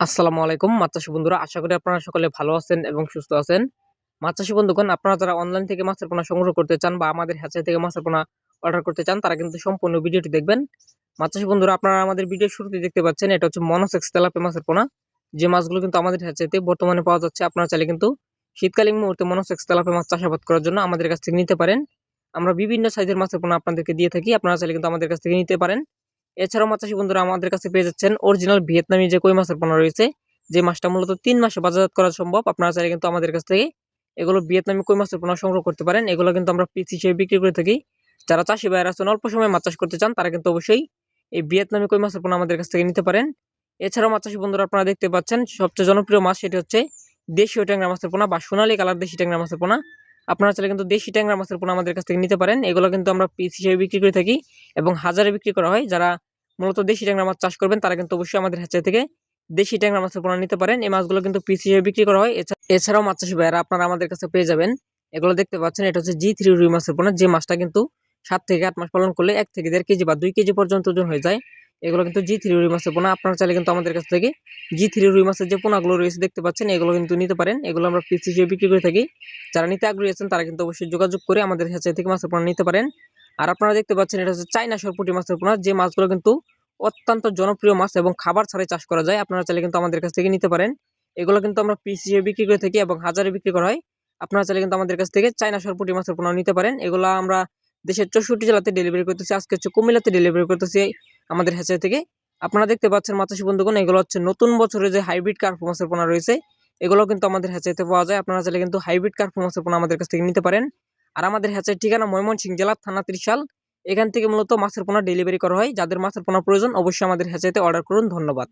আসসালামু আলাইকুম মাছ চাষী বন্ধুরা, আশা করি আপনারা সকলে ভালো আছেন এবং সুস্থ আছেন। মাছ চাষী বন্ধুগণ, আপনারা যারা অনলাইন থেকে মাছের পোনা সংগ্রহ করতে চান বা আমাদের হ্যাচারি থেকে মাছের পোনা অর্ডার করতে চান, তারা কিন্তু সম্পূর্ণ ভিডিওটি দেখবেন। মাছ চাষী বন্ধুরা, আপনারা আমাদের ভিডিওর শুরুতে দেখতে পাচ্ছেন, এটা হচ্ছে মনোসেক্স তেলাপিয়া মাছের পোনা। যে মাছগুলো কিন্তু আমাদের হ্যাচারিতে বর্তমানে পাওয়া যাচ্ছে। আপনারা চাইলে কিন্তু শীতকালীন মুহূর্তে মনোসেক্স তেলাপিয়া মাছ চাষাবাদ করার জন্য আমাদের কাছ থেকে নিতে পারেন। আমরা বিভিন্ন সাইজের মাছের পোনা আপনাদেরকে দিয়ে থাকি, আপনারা চাইলে কিন্তু আমাদের কাছ থেকে নিতে পারেন। এছাড়াও মাছ চাষী বন্ধুরা, আমাদের কাছে পেয়ে যাচ্ছেন অরিজিনাল ভিয়েতনামি যে কই মাছের পোনা রয়েছে, যে মাছটা মূলত ৩ মাসে বাজারজাত করা সম্ভব। আপনারা চাইলে কিন্তু আমাদের কাছ থেকে এগুলো ভিয়েতনামি কই মাছের পোনা সংগ্রহ করতে পারেন। এগুলো কিন্তু আমরা পিস হিসেবে বিক্রি করে থাকি। যারা চাষী ভাইয়েরা আছেন, অল্প সময়ে মাছ চাষ করতে চান, তারা কিন্তু অবশ্যই এই ভিয়েতনামি কই মাছের পোনা আমাদের কাছ থেকে নিতে পারেন। এছাড়াও মাছ চাষী বন্ধুরা, আপনারা দেখতে পাচ্ছেন সবচেয়ে জনপ্রিয় মাছ, সেটি হচ্ছে দেশীয় ট্যাংরা মাছের পোনা বা সোনালী কালার দেশি ট্যাংরা মাছের পোনা। আপনারা চাইলে কিন্তু দেশি ট্যাংরা মাছের পোনা আমাদের কাছ থেকে নিতে পারেন। এগুলো কিন্তু আমরা পিস হিসেবে বিক্রি করে থাকি এবং হাজারে বিক্রি করা হয়। যারা মূলত দেশি ট্যাংরা মাছ চাষ করবেন, তারা কিন্তু অবশ্যই আমাদের হ্যাচারি থেকে দেশি ট্যাংরা মাছের পোনা নিতে পারেন। এই মাছগুলো কিন্তু পিস হিসেবে বিক্রি করা হয়। এছাড়াও মাছ চাষী ভাইয়েরা, আপনারা আমাদের কাছে পেয়ে যাবেন, এগুলো দেখতে পাচ্ছেন, এটা হচ্ছে G3 রুই মাছের পোনা। যে মাছটা কিন্তু 7 থেকে 8 মাস পালন করলে 1 থেকে 1.5 কেজি বা 2 কেজি পর্যন্ত ওজন হয়ে যায়। এগুলো কিন্তু G3 রুই মাছের পোনা। আপনারা চাইলে কিন্তু আমাদের কাছ থেকে G3 রুই মাছের যে পোনাগুলো রয়েছে দেখতে পাচ্ছেন, এগুলো কিন্তু নিতে পারেন। এগুলো আমরা পিস হিসেবে বিক্রি করে থাকি। যারা নিতে আগ্রহী আছেন, তারা কিন্তু অবশ্যই যোগাযোগ করে আমাদের হ্যাচারি থেকে মাছের পোনা নিতে পারেন। আর আপনারা দেখতে পাচ্ছেন, এটা হচ্ছে চাইনা সরপুঁটি মাছের পোনা। যে মাছগুলো কিন্তু অত্যন্ত জনপ্রিয় মাছ এবং খাবার ছাড়াই চাষ করা যায়। আপনারা চাইলে কিন্তু আমাদের কাছ থেকে নিতে পারেন। এগুলো কিন্তু আমরা পিস হিসেবে বিক্রি করে থাকি এবং হাজারে বিক্রি করা হয়। আপনারা চাইলে কিন্তু আমাদের কাছ থেকে চাইনা সরপুঁটি মাছের পোনা নিতে পারেন। এগুলো আমরা দেশের 64 জেলাতে ডেলিভারি করতেছি। আজকে হচ্ছে কুমিল্লাতে ডেলিভারি করতেছি আমাদের হ্যাচারি থেকে। আপনারা দেখতে পাচ্ছেন মাছ চাষী বন্ধুগণ, এগুলো হচ্ছে নতুন বছরে যে হাইব্রিড কার্প মাছের পোনা রয়েছে, এগুলো কিন্তু আমাদের হ্যাচারিতে পাওয়া যায়। আপনারা চাইলে কিন্তু হাইব্রিড কার্প মাছের পোনা আমাদের কাছ থেকে নিতে পারেন। আর আমাদের হ্যাচারির ঠিকানা ময়মনসিংহ জেলা, থানা ত্রিশাল। এখান থেকে মূলত মাছের পোনা ডেলিভারি করা হয়। যাদের মাছের পোনা প্রয়োজন, অবশ্যই আমাদের হ্যাচারিতে অর্ডার করুন। ধন্যবাদ।